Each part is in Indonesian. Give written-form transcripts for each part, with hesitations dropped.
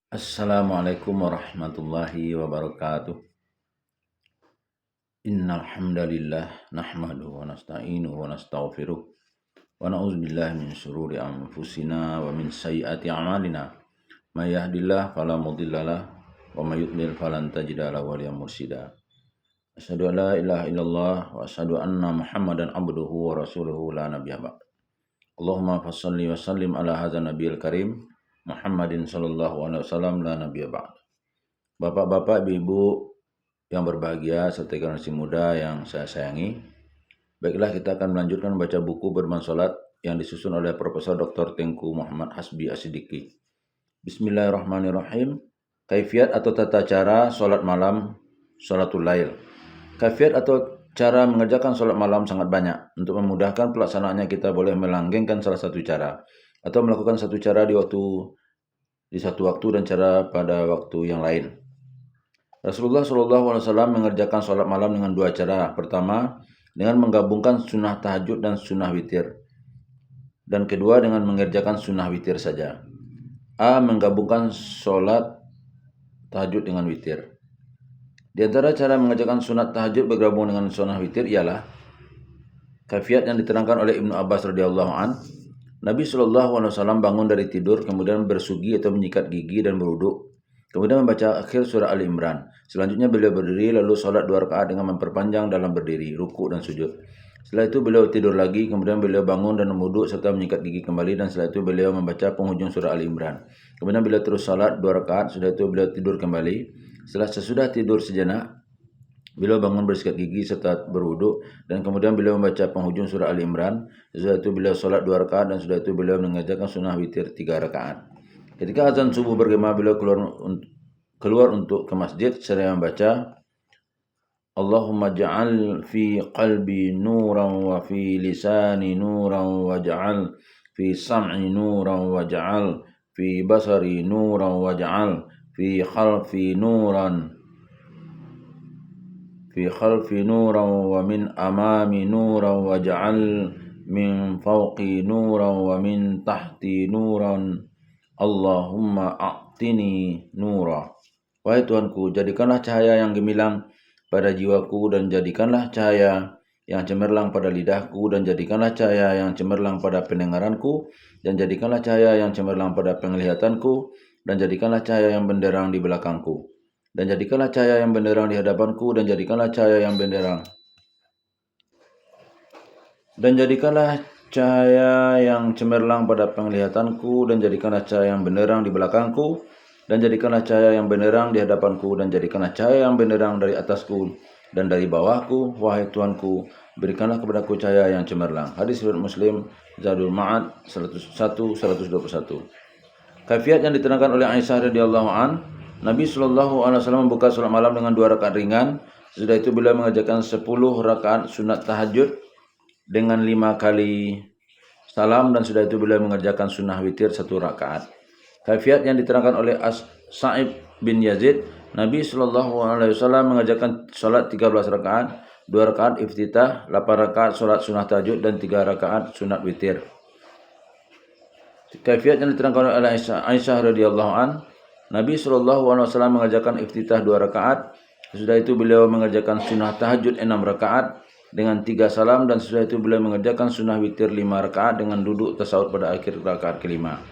Assalamualaikum warahmatullahi wabarakatuh. Innal hamdalillah nahmaduhu wa nasta'inuhu wa nastaghfiruh wa na'udzubillahi min syururi anfusina wa min sayyiati a'malina. May yahdihillahu fala mudhillalah wa may yudlil falan tajida lahu waliyyan mursyida. Asyhadu an la ilaha illallah wa asyhadu anna Muhammadan abduhu wa rasuluhu la nabiyya ba'd. Allahumma fashalli wa sallim ala hadzal nabiyil karim Muhammadin sallallahu alaihi wasallam la nabiyya ba'd. Bapak-bapak, ibu-ibu yang berbahagia serta generasi muda yang saya sayangi, baiklah kita akan melanjutkan membaca buku Berman Salat yang disusun oleh Profesor Dr. Tengku Muhammad Hasbi As-Siddiqi. Bismillahirrahmanirrahim. Kaifiat atau tata cara salat malam, salatul lail. Kaifiat atau cara mengerjakan salat malam sangat banyak. Untuk memudahkan pelaksanaannya kita boleh melanggengkan salah satu cara atau melakukan satu cara di satu waktu dan cara pada waktu yang lain. Rasulullah SAW mengerjakan sholat malam dengan dua cara. Pertama, dengan menggabungkan sunnah tahajud dan sunnah witir. Dan kedua, dengan mengerjakan sunnah witir saja. A. Menggabungkan sholat tahajud dengan witir. Di antara cara mengerjakan sunat tahajud bergabung dengan sunnah witir ialah kaifiat yang diterangkan oleh Ibnu Abbas radhiyallahu an. Nabi SAW bangun dari tidur, kemudian bersugi atau menyikat gigi dan berwudu. Kemudian membaca akhir surah Ali Imran. Selanjutnya beliau berdiri lalu sholat 2 rakaat dengan memperpanjang dalam berdiri, ruku dan sujud. Setelah itu beliau tidur lagi, kemudian beliau bangun dan memwudu serta menyikat gigi kembali, dan setelah itu beliau membaca penghujung surah Ali Imran. Kemudian beliau terus sholat 2 rakaat, setelah itu beliau tidur kembali. Sesudah tidur sejenak, beliau bangun bersikat gigi serta berwudu, dan kemudian beliau membaca penghujung surah Ali Imran. Setelah itu beliau sholat 2 rakaat, dan setelah itu beliau mengerjakan sunnah witir 3 rakaat. Ketika azan subuh bergema, beliau keluar untuk ke masjid seraya membaca Allahumma ja'al fi qalbi nuran wa fi lisani nuran wa ja'al fi sam'i nuran wa ja'al fi basari nuran wa ja'al fi khalfi nuran wa min amami nuran wa ja'al min fawqi nuran wa min tahti nuran Allahumma a'tini nura. Wahai Tuhanku, jadikanlah cahaya yang gemilang pada jiwaku, dan jadikanlah cahaya yang cemerlang pada lidahku, dan jadikanlah cahaya yang cemerlang pada pendengaranku, dan jadikanlah cahaya yang cemerlang pada penglihatanku, dan jadikanlah cahaya yang benderang di belakangku, dan jadikanlah cahaya yang benderang di hadapanku, dan jadikanlah cahaya yang benderang cahaya yang cemerlang pada penglihatanku, dan jadikanlah cahaya yang benderang di belakangku, dan jadikanlah cahaya yang benderang di hadapanku, dan jadikanlah cahaya yang benderang dari atasku dan dari bawahku. Wahai Tuanku, berikanlah kepadaku cahaya yang cemerlang. Hadis riwayat Muslim, Zadul Ma'ad 101-121. Kaifiat yang diterangkan oleh Aisyah radhiyallahu an, Nabi SAW membuka salat malam dengan 2 rakaat ringan. Sesudah itu beliau mengerjakan 10 rakaat sunat tahajud dengan 5 kali salam, dan sudah itu beliau mengerjakan sunnah witir 1 rakaat. Kaifiat yang diterangkan oleh Sa'ib bin Yazid, Nabi SAW mengerjakan salat 13 rakaat, 2 rakaat iftitah, 8 rakaat salat sunnah tahajud, dan 3 rakaat sunat witir. Kaifiat yang diterangkan oleh Aisyah radhiyallahu an, Nabi SAW mengerjakan iftitah 2 rakaat, sesudah itu beliau mengerjakan sunnah tahajud 6 rakaat dengan 3 salam, dan sesudah itu beliau mengerjakan sunnah witir 5 rakaat dengan duduk tasawuf pada akhir rakaat kelima.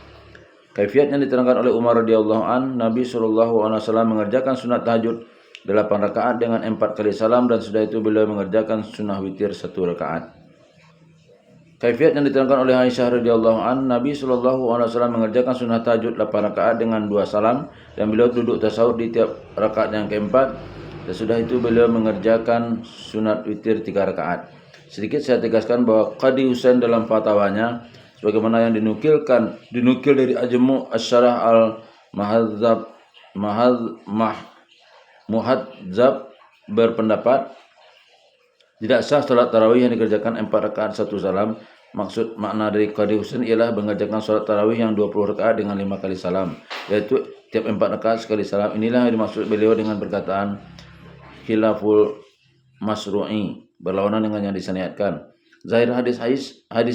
Kaifiat yang diterangkan oleh Umar radhiyallahu an, Nabi SAW mengerjakan sunnah tahajud 8 rakaat dengan 4 kali salam, dan sesudah itu beliau mengerjakan sunnah witir 1 rakaat. Kaifiat yang diterangkan oleh Aisyah radhiyallahu an, Nabi SAW mengerjakan sunnah tahajud 8 rakaat dengan 2 salam, dan beliau duduk tasawuf di tiap rakaat yang keempat. Sesudah itu beliau mengerjakan sunat witir 3 rakaat. Sedikit saya tegaskan bahwa Qadi Husain dalam fatwanya, sebagaimana yang dinukil dari Ajmu' Asy-Syarah Al-Muhadzab berpendapat tidak sah salat tarawih yang dikerjakan 4 rakaat 1 salam. Maksud makna dari Qadi Husain ialah mengerjakan salat tarawih yang 20 rakaat dengan 5 kali salam, yaitu tiap 4 rakaat sekali salam. Inilah yang dimaksud beliau dengan perkataan khilaful masru'i, berlawanan dengan yang disyariatkan. Zahir hadis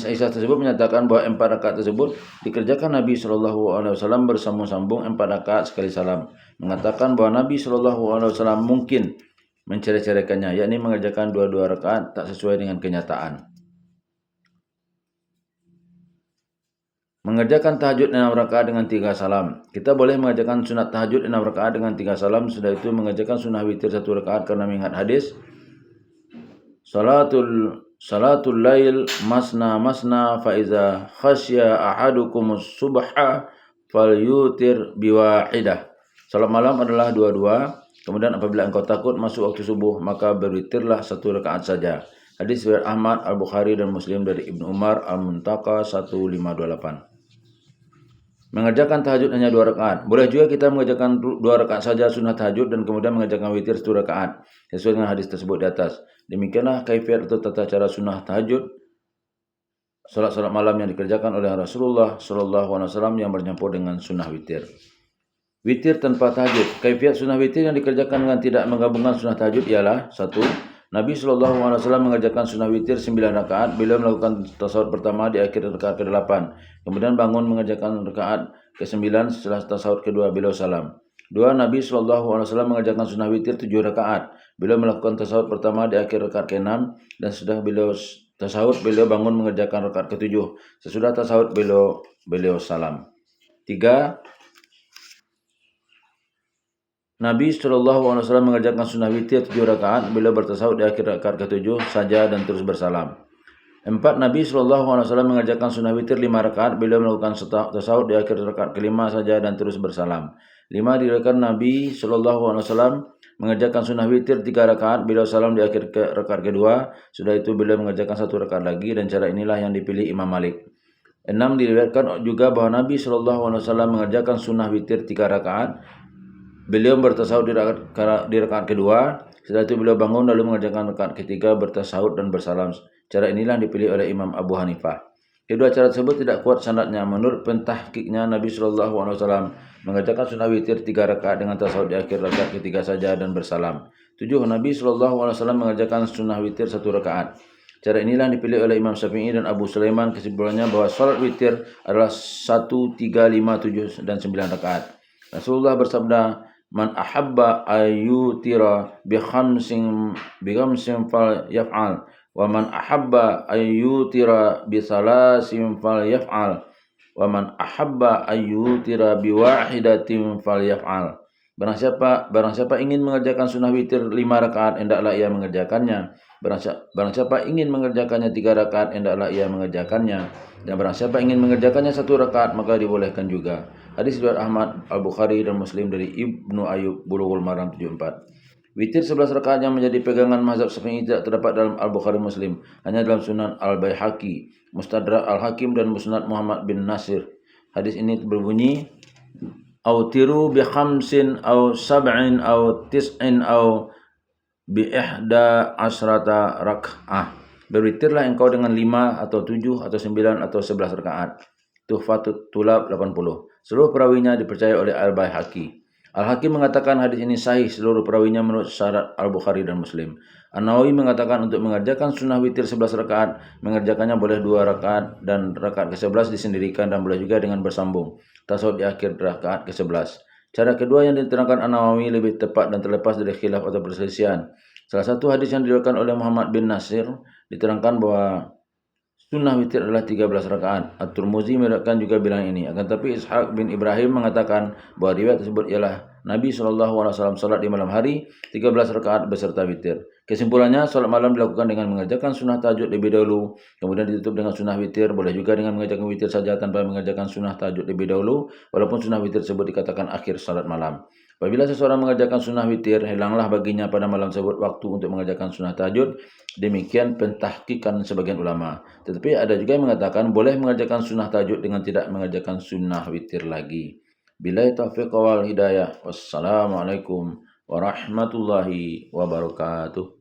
Aisyah tersebut menyatakan bahwa 4 rakaat tersebut dikerjakan Nabi SAW bersambung-sambung 4 rakaat sekali salam. Mengatakan bahwa Nabi SAW mungkin mencereh-cerehkannya, yakni mengerjakan 2 rakaat tak sesuai dengan kenyataan. Mengerjakan tahajud 6 rakaat dengan 3 salam. Kita boleh mengerjakan sunat tahajud 6 rakaat dengan 3 salam. Sudah itu mengerjakan sunnah witir 1 rakaat karena mengingat hadis Salatul lail masna fa iza khasya ahadukumus subha falyutir biwahidah. Salat malam adalah 2-2. Kemudian apabila engkau takut masuk waktu subuh, maka berwitirlah 1 rakaat saja. Hadis riwayat Ahmad, Al-Bukhari dan Muslim dari Ibnu Umar, Al-Muntaka 1528. Mengerjakan tahajud hanya 2 rakaat. Boleh juga kita mengerjakan 2 rakaat saja sunnah tahajud dan kemudian mengerjakan witir 1 rakaat sesuai dengan hadis tersebut di atas. Demikianlah kaifiat atau tata cara sunnah tahajud, salat malam yang dikerjakan oleh Rasulullah SAW yang bercampur dengan sunnah witir. Witir tanpa tahajud. Kaifiat sunnah witir yang dikerjakan dengan tidak menggabungkan sunnah tahajud ialah 1. Nabi SAW mengerjakan sunnah witir 9 rakaat. Beliau melakukan tasawuf pertama di akhir rakaat ke-8. Kemudian bangun mengerjakan rakaat ke-9 setelah tasawuf kedua beliau salam. 2. Nabi SAW mengerjakan sunnah witir 7 rakaat. Beliau melakukan tasawuf pertama di akhir rakaat ke-6 dan sudah beliau tasawuf beliau bangun mengerjakan rakaat ke-7. Sesudah tasawuf beliau salam. 3. Nabi SAW mengerjakan sunnah witir 7 rakaat. Beliau bertasawuf di akhir rakaat ke-7 saja dan terus bersalam. 4. Nabi SAW mengerjakan sunnah witir 5 rakaat. Beliau melakukan tasawuf di akhir rakaat ke-5 saja dan terus bersalam. 5. Diriwayatkan Nabi SAW mengerjakan sunnah witir 3 rakaat. Beliau salam di akhir rakaat kedua. Sudah itu beliau mengerjakan 1 rakaat lagi dan cara inilah yang dipilih Imam Malik. 6. Diriwayatkan juga bahwa Nabi SAW mengerjakan sunnah witir 3 rakaat. Beliau bertasawuf di rakaat kedua. Setelah itu beliau bangun lalu mengerjakan rakaat ketiga bertasawuf dan bersalam. Cara inilah yang dipilih oleh Imam Abu Hanifah. Kedua cara tersebut tidak kuat sanadnya. Menurut pentahqiqnya, Nabi SAW mengerjakan sunnah witir 3 rakaat dengan tasawuf di akhir rakaat ketiga saja dan bersalam. 7. Nabi SAW mengerjakan sunnah witir 1 rakaat. Cara inilah yang dipilih oleh Imam Syafi'i dan Abu Sulaiman. Kesimpulannya bahwa salat witir adalah 1, 3, 5, 7 dan 9 rakaat. Rasulullah bersabda, "Man ahabba ayyutira bi khamsin fal yaf'al wa man ahabba ayyutira bi salasin fal yaf'al wa man ahabba ayyutira bi wahidatin fal yaf'al." Barang siapa ingin mengerjakan sunnah witir 5 rakaat, hendaklah ia mengerjakannya. Barang siapa ingin mengerjakannya 3 rakaat, hendaklah ia mengerjakannya. Dan barang siapa ingin mengerjakannya 1 rakaat, maka dibolehkan juga. Hadis riwayat Ahmad, Al-Bukhari dan Muslim dari Ibnu Ayyub, Bulughul Maram 74. Witir 11 rakaat yang menjadi pegangan mazhab Syafi'i tidak terdapat dalam Al-Bukhari Muslim, hanya dalam Sunan Al-Baihaqi, Mustadrak Al-Hakim dan Musnad Muhammad bin Nasir. Hadis ini berbunyi, "Autiru bi khamsin aw sab'in aw tis'in aw bi ihda asrata rak'ah." Berwitirlah engkau dengan 5 atau 7 atau 9 atau 11 rakaat. Tuhfatut Tulab 80. Seluruh perawinya dipercaya oleh Al-Baihaqi. Al-Hakim mengatakan hadis ini sahih seluruh perawinya menurut syarat Al-Bukhari dan Muslim. An-Nawawi mengatakan untuk mengerjakan sunnah witir 11 rakaat, mengerjakannya boleh 2 rakaat dan rakaat ke-11 disendirikan dan boleh juga dengan bersambung. Tasawuf di akhir rakaat ke-11. Cara kedua yang diterangkan An-Nawawi lebih tepat dan terlepas dari khilaf atau perselisihan. Salah satu hadis yang diriwayatkan oleh Muhammad bin Nasir diterangkan bahwa sunnah witir adalah 13 rakaat. At-Tirmidzi meriwayatkan juga bilang ini. Akan tetapi Ishaq bin Ibrahim mengatakan bahwa riwayat tersebut ialah Nabi SAW salat di malam hari 13 rakaat beserta witir. Kesimpulannya, salat malam dilakukan dengan mengerjakan sunnah tahajud lebih dahulu, kemudian ditutup dengan sunnah witir. Boleh juga dengan mengerjakan witir saja tanpa mengerjakan sunnah tahajud lebih dahulu, walaupun sunnah witir tersebut dikatakan akhir salat malam. Apabila seseorang mengerjakan sunnah witir, hilanglah baginya pada malam tersebut waktu untuk mengerjakan sunnah tahajud. Demikian pentahqiqan sebagian ulama. Tetapi ada juga yang mengatakan boleh mengerjakan sunnah tahajud dengan tidak mengerjakan sunnah witir lagi. Billahi taufiq wal hidayah. Wassalamualaikum warahmatullahi wabarakatuh.